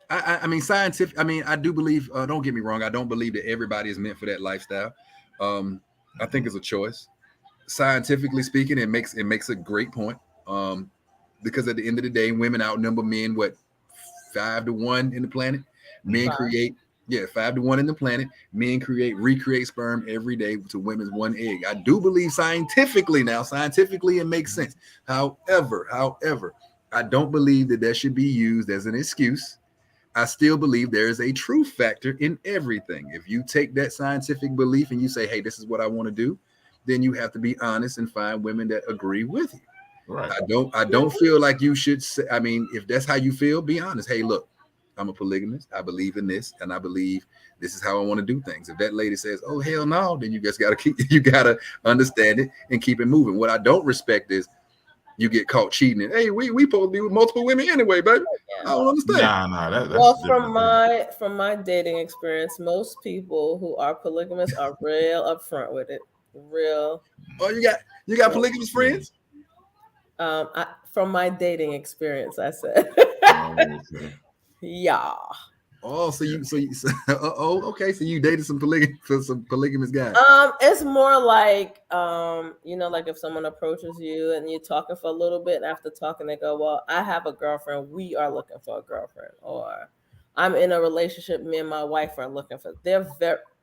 I mean, scientific. I mean, I do believe. Don't get me wrong. I don't believe that everybody is meant for that lifestyle. I think it's a choice. Scientifically speaking, it makes a great point. Because at the end of the day, women outnumber men. What, 5-1 in the planet? Men create 5-1 in the planet. Men recreate sperm every day to women's 1 egg. I do believe scientifically it makes sense. However, I don't believe that should be used as an excuse. I still believe there is a truth factor in everything. If you take that scientific belief and you say, hey, this is what I want to do, then you have to be honest and find women that agree with you. Right. I don't feel like you should say, I mean, if that's how you feel, be honest. Hey, look, I'm a polygamist. I believe in this, and I believe this is how I want to do things. If that lady says, oh, hell no, then you just gotta understand it and keep it moving. What I don't respect is you get caught cheating. And, hey, we supposed to be with multiple women anyway, baby. I don't understand. That's well, from my dating experience, most people who are polygamous are real upfront with it. Real. Oh, you got polygamous friends? From my dating experience, I said. Yeah. Oh, so okay. So you dated some polygamous guys. It's more like like if someone approaches you and you're talking for a little bit, and after talking, they go, well, I have a girlfriend, we are looking for a girlfriend, or I'm in a relationship, me and my wife are looking for.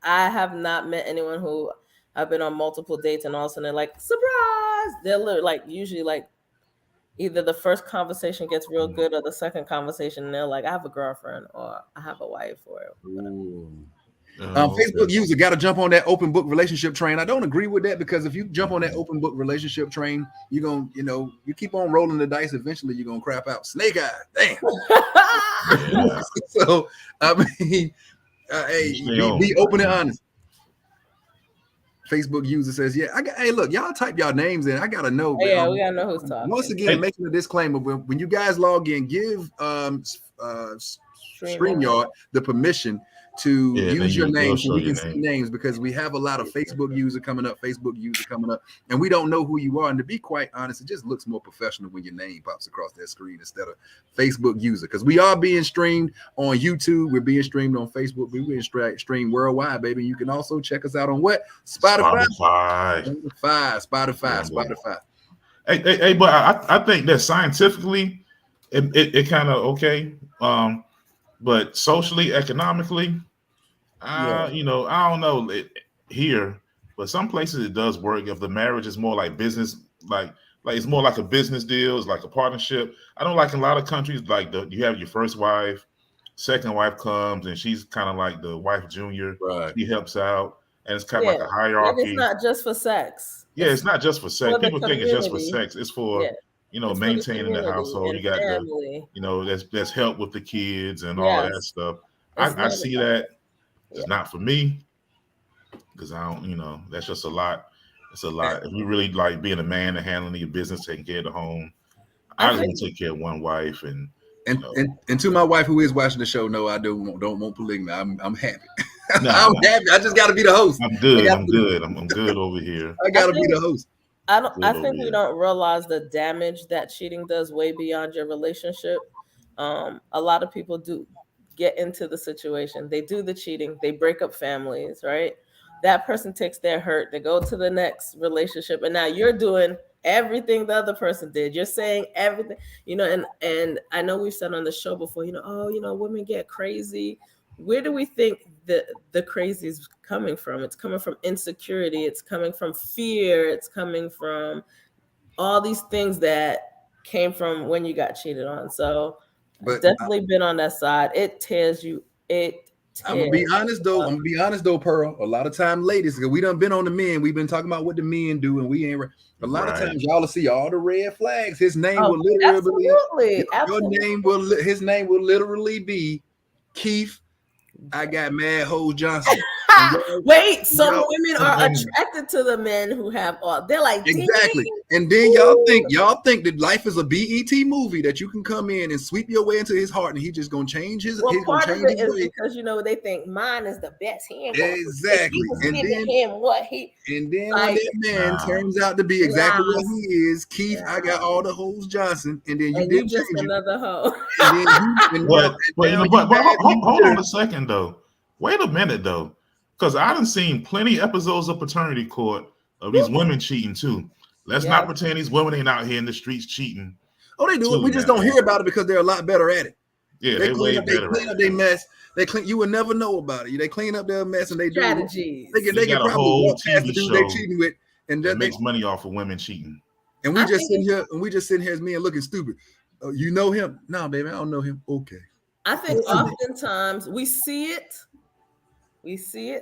I have not met anyone who I've been on multiple dates and all of a sudden they're like, surprise. They're like usually like either the first conversation gets real good or the second conversation and they're like, I have a girlfriend or I have a wife or whatever. Facebook user got to jump on that open book relationship train. I don't agree with that, because if you jump on that open book relationship train, you're going to, you keep on rolling the dice. Eventually you're going to crap out. Snake eye. Damn. So, I mean, hey, be open and honest. Facebook user says, hey, look, y'all type y'all names in. I got to know. We got to know who's talking. Once again, making a disclaimer, when you guys log in, give StreamYard the permission to use your name so we can see names, because we have a lot of Facebook user coming up, and we don't know who you are. And to be quite honest, it just looks more professional when your name pops across that screen instead of Facebook user, because we are being streamed on YouTube. We're being streamed on Facebook. We're being streamed worldwide, baby. You can also check us out on what? Spotify. Hey, but I think that scientifically, it kind of okay. But socially, economically, I don't know here, but some places it does work. If the marriage is more like business, like it's more like a business deal, it's like a partnership. I don't like in a lot of countries, like you have your first wife, second wife comes, and she's kind of like the wife junior. Right. She helps out, and it's kind of like a hierarchy. It's not just for sex. Yeah, it's not just for sex. People think it's just for sex. It's for it's maintaining the household. You got that's help with the kids and all that stuff. I see that. It's not for me, because I don't, that's just a lot. It's a lot. If you really like being a man and handling your business, taking care of the home, I just want to take care of one wife. And to my wife who is watching the show, no, I don't want polygamy. I'm happy. I'm happy. I just got to be the host. I'm good. I'm good over here. I got to be the host. I think we don't realize the damage that cheating does way beyond your relationship. A lot of people do get into the situation. They do the cheating. They break up families, right? That person takes their hurt. They go to the next relationship. And now you're doing everything the other person did. You're saying everything, and I know we've said on the show before, women get crazy. Where do we think the crazy is coming from? It's coming from insecurity. It's coming from fear. It's coming from all these things that came from when you got cheated on. So I've definitely been on that side. It tears you. I'm gonna be honest though, Pearl. A lot of time, ladies, because we done been on the men. We've been talking about what the men do, and we ain't. A lot of times, y'all will see all the red flags. His name will literally. His name will literally be Keith. I got Mad Hose Johnson. Wait, some Yo, women are attracted to the men who have all. They're like, exactly. "Ding." And then y'all think that life is a BET movie that you can come in and sweep your way into his heart and he's just gonna change his. Well, he's gonna part of change it his is way. because they think mine is the best. He ain't gonna Exactly. and then him what he. And then Like, when that man turns out to be exactly what he is, Keith, I got all the hoes Johnson, and then you didn't just change it. another hoe. And then Hold on a second though. Wait a minute though, because I done seen plenty episodes of Paternity Court of these women cheating too. Let's not pretend these women ain't out here in the streets cheating. Oh, they do it. We just don't hear about it because they're a lot better at it. Yeah, they way clean better. up their mess. They clean. You would never know about it. They clean up their mess and they do strategies. They can got a probably whole walk past TV the dude show they cheating with, and that then makes money off of women cheating. And we just sitting here as men looking stupid. You know him? No, baby, I don't know him. Okay. I think oftentimes we see it,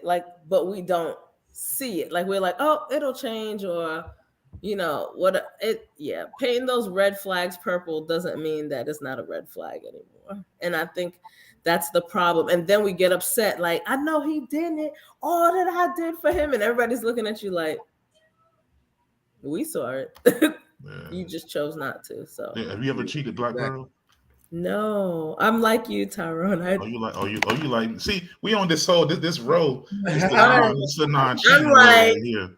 like, but we don't see it. Like, we're like, oh, it'll change, or painting those red flags purple doesn't mean that it's not a red flag anymore. And I think that's the problem. And then we get upset, like, I know he didn't. All that I did for him, and everybody's looking at you like, we saw it. You just chose not to. So have you ever cheated, Blaq Perl? No, I'm like you, Tyrone. You like? See, we on this whole this row. I'm like,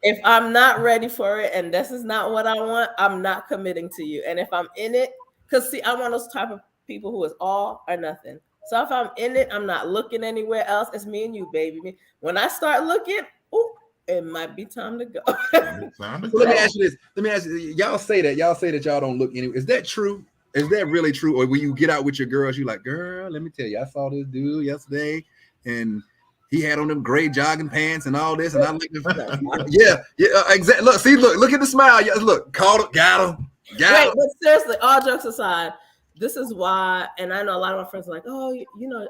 if I'm not ready for it and this is not what I want, I'm not committing to you. And if I'm in it, because see, I'm one of those type of people who is all or nothing. So if I'm in it, I'm not looking anywhere else. It's me and you, baby. When I start looking, it might be time to go. Let me ask you this. Y'all say that y'all don't look anywhere. Is that true? Is that really true? Or when you get out with your girls, you like, girl, let me tell you, I saw this dude yesterday and he had on them gray jogging pants and all this. And I like, exactly. Look at the smile. Look, caught him, got him. But seriously, all jokes aside, this is why, and I know a lot of my friends are like, oh,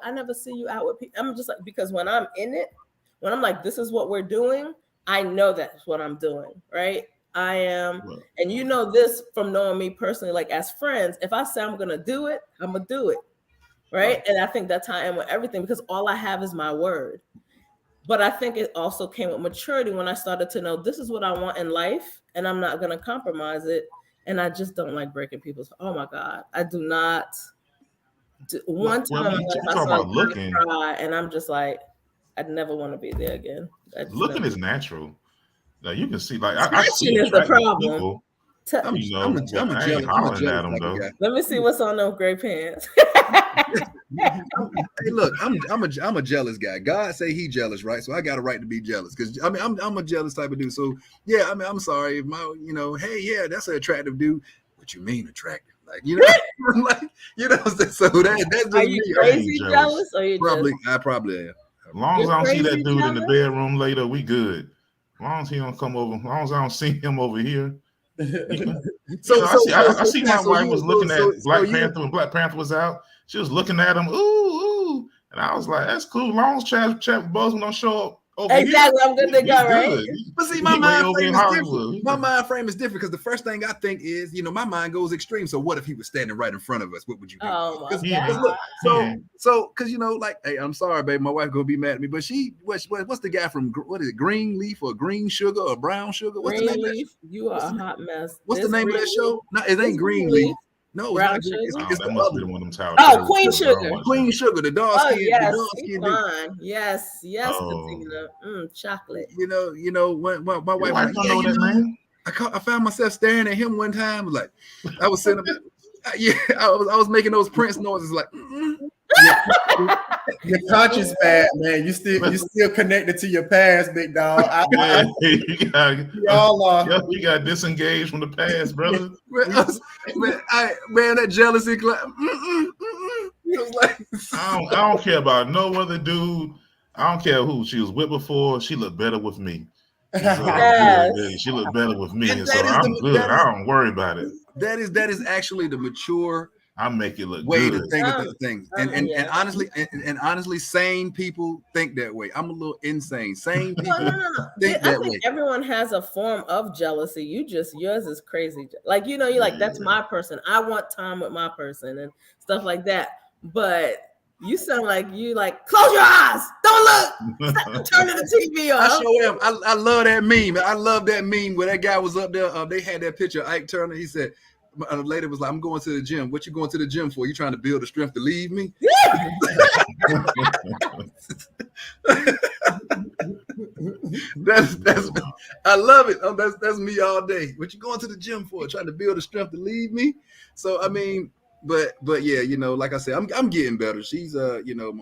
I never see you out with people. I'm just like, because when I'm in it, when I'm like, this is what we're doing, I know that's what I'm doing, right? I am, and this from knowing me personally, like as friends, if I say I'm gonna do it, I'm gonna do it, right? And I think that's how I am with everything, because all I have is my word. But I think it also came with maturity when I started to know this is what I want in life, and I'm not gonna compromise it. And I just don't like breaking people's. Oh my God, I do not. One time I saw a guy cry, and I'm just like, I'd never want to be there again. Looking is natural. Now you can see, like, I see is the problem. I'm a jealous guy. Let me see what's on those gray pants. Hey, look, I'm a jealous guy. God say he jealous, right? So I got a right to be jealous, because I'm a jealous type of dude. So yeah, I'm sorry if hey, yeah, that's an attractive dude. What you mean attractive? Like, so that's are you crazy jealous, or you I probably am. As long as I don't see that dude in the bedroom later, we good. As long as he don't come over, as long as I don't see him over here. I see my wife was looking at Black Panther when Black Panther was out. She was looking at him, ooh, and I was like, that's cool. As long as Chad Boseman don't show up over exactly, here, I'm good to go, right? But see, my mind frame is different. My mind frame is different because the first thing I think is, my mind goes extreme. So what if he was standing right in front of us? What would you do? Oh my God. So because hey, I'm sorry, baby, my wife gonna be mad at me, but what's the guy from, what is it, Green Leaf or Green Sugar or Brown Sugar? What's the name of that? You are a hot mess. What's the name of that show? No, it ain't Green Leaf. No, Brown it's Sugar. That must be one of them towers. Oh, Queen Sugar. Queen Sugar, the dark skin. Yes, the yes, Katina. Chocolate. When my wife don't know that, man. I found myself staring at him one time. Like, I was sitting up. I was making those Prince noises, like. Your conscience bad, man. You still connected to your past, big dog. You got disengaged from the past, brother. That jealousy. I don't care about no other dude. I don't care who she was with before. She looked better with me. She looked better with me, so I'm good. I don't worry about it. That is actually the mature. I make it look way good. To think of things, and honestly, sane people think that way. I'm a little insane. Sane people think that way. Everyone has a form of jealousy. Yours is crazy. Like you're like, that's my person. I want time with my person and stuff like that. But you sound like you like, close your eyes, don't look. Stop turning the TV I off. show him. I love that meme. I love that meme where that guy was up there. They had that picture of Ike Turner. He said, the lady was like, I'm going to the gym. What you going to the gym for? You trying to build the strength to leave me? that's I love it. That's me all day. What you going to the gym for? Trying to build the strength to leave me? So I mean, but yeah, you know, like I said, I'm getting better. She's you know,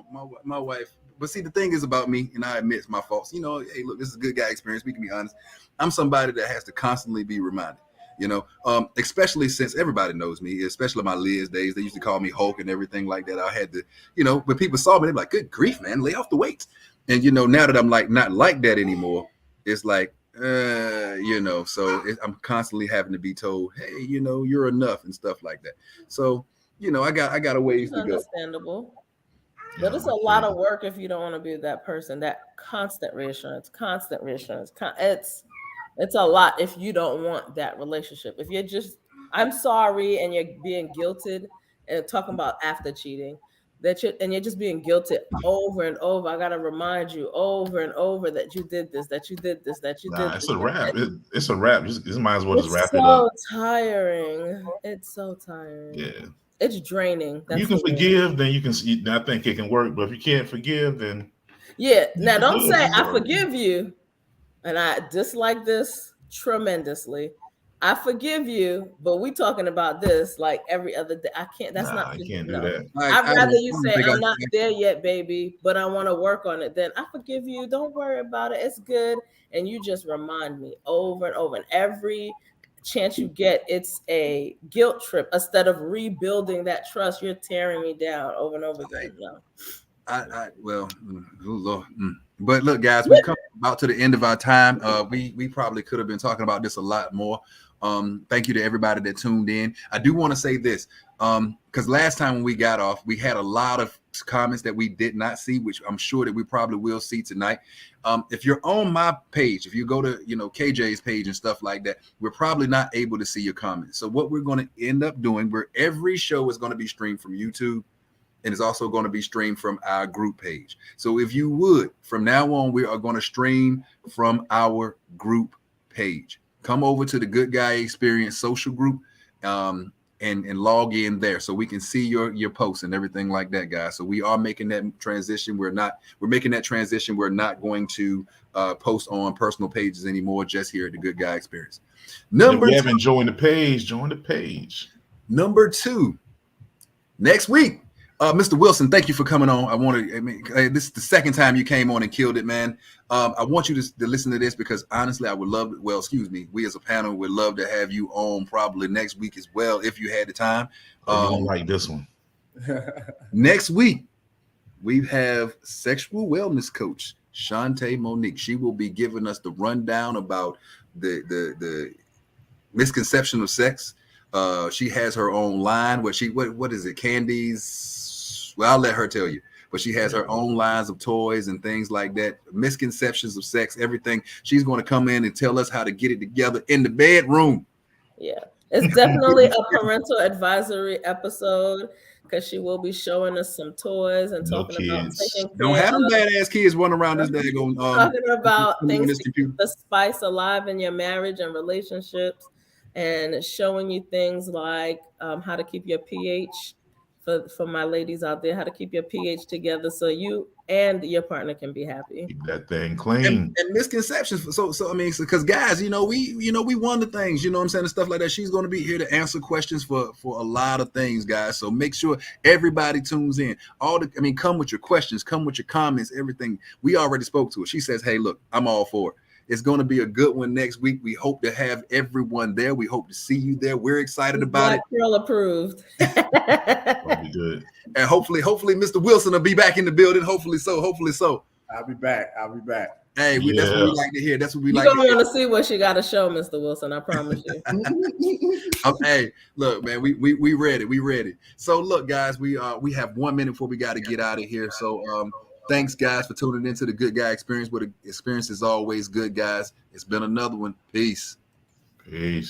my wife. But see, the thing is about me, and I admit my faults. You know, hey, look, this is a good guy experience. We can be honest. I'm somebody that has to constantly be reminded. You know, especially since everybody knows me, especially my Liz days. They used to call me Hulk and everything like that. I had to, you know, when people saw me, they're like, "Good grief, man, lay off the weights." And you know, now that I'm like not like that anymore, it's like, you know, so I'm constantly having to be told, "Hey, you know, you're enough" and stuff like that. So, you know, I got a ways to go. Understandable. But it's a lot of work if you don't want to be that person. That constant reassurance. It's a lot if you don't want that relationship. If you're just, I'm sorry, and you're being guilted and talking about after cheating, and you're just being guilted over and over. I gotta remind you over and over that you did this, that you did this, that you did this. It's a wrap. It's a wrap. You might as well just wrap it up. It's so tiring. It's so tiring. Yeah. It's draining. You can forgive, then you can. I think it can work. But if you can't forgive, then yeah. Now don't say I forgive you, and I dislike this tremendously. I forgive you, but we talking about this like every other day. I can't. That's not. I can't do that. I'd rather you say I'm not there yet, baby, but I want to work on it. Then I forgive you. Don't worry about it. It's good, and you just remind me over and over, and every chance you get, it's a guilt trip. Instead of rebuilding that trust, you're tearing me down over and over again. No. But look, guys, we come about to the end of our time. We probably could have been talking about this a lot more. Thank you to everybody that tuned in. I do want to say this, because last time when we got off, we had a lot of comments that we did not see, which I'm sure that we probably will see tonight. If you're on my page, if you go to, you know, KJ's page and stuff like that, we're probably not able to see your comments. So what we're going to end up doing, where every show is going to be streamed from YouTube, and it's also going to be streamed from our group page. So if you would, from now on, we are going to stream from our group page. Come over to the Good Guy Experience social group and log in there so we can see your posts and everything like that, guys. So we are making that transition. We're making that transition. We're not going to post on personal pages anymore, just here at the Good Guy Experience. If you haven't joined the page, join the page. Number 2, next week. Mr. Wilson, thank you for coming on. This is the second time you came on and killed it, man. I want you to listen to this because honestly, I would love, we as a panel would love to have you on probably next week as well, if you had the time. You don't like this one. Next week, we have sexual wellness coach, Shantae Monique. She will be giving us the rundown about the misconception of sex. She has her own line where what is it? Candies. Well, I'll let her tell you, but she has her own lines of toys and things like that. Misconceptions of sex, everything. She's going to come in and tell us how to get it together in the bedroom. Yeah, it's definitely a parental advisory episode because she will be showing us some toys and talking about taking care. Don't have them badass kids running around this day going talking about things to keep the spice alive in your marriage and relationships, and showing you things like how to keep your pH for my ladies out there, how to keep your pH together so you and your partner can be happy. Keep that thing clean. And misconceptions. So I mean, because guys, we wonder things, you know what I'm saying, and stuff like that. She's going to be here to answer questions for a lot of things, guys. So make sure everybody tunes in. Come with your questions, come with your comments, everything. We already spoke to her. She says, "Hey, look, I'm all for it." It's going to be a good one next week. We hope to have everyone there. We hope to see you there. We're excited about it. Blaq Perl approved. That'll be good. And hopefully Mr. Wilson will be back in the building. Hopefully so. I'll be back. Hey, that's what we like to hear. That's what we like. You're going to want to see what she got to show, Mr. Wilson. I promise you. Hey, look, man, we ready. We ready. So look, guys, we have 1 minute before we got to get out of here. So thanks, guys, for tuning into the Good Guy Experience, where the experience is always good, guys. It's been another one. Peace.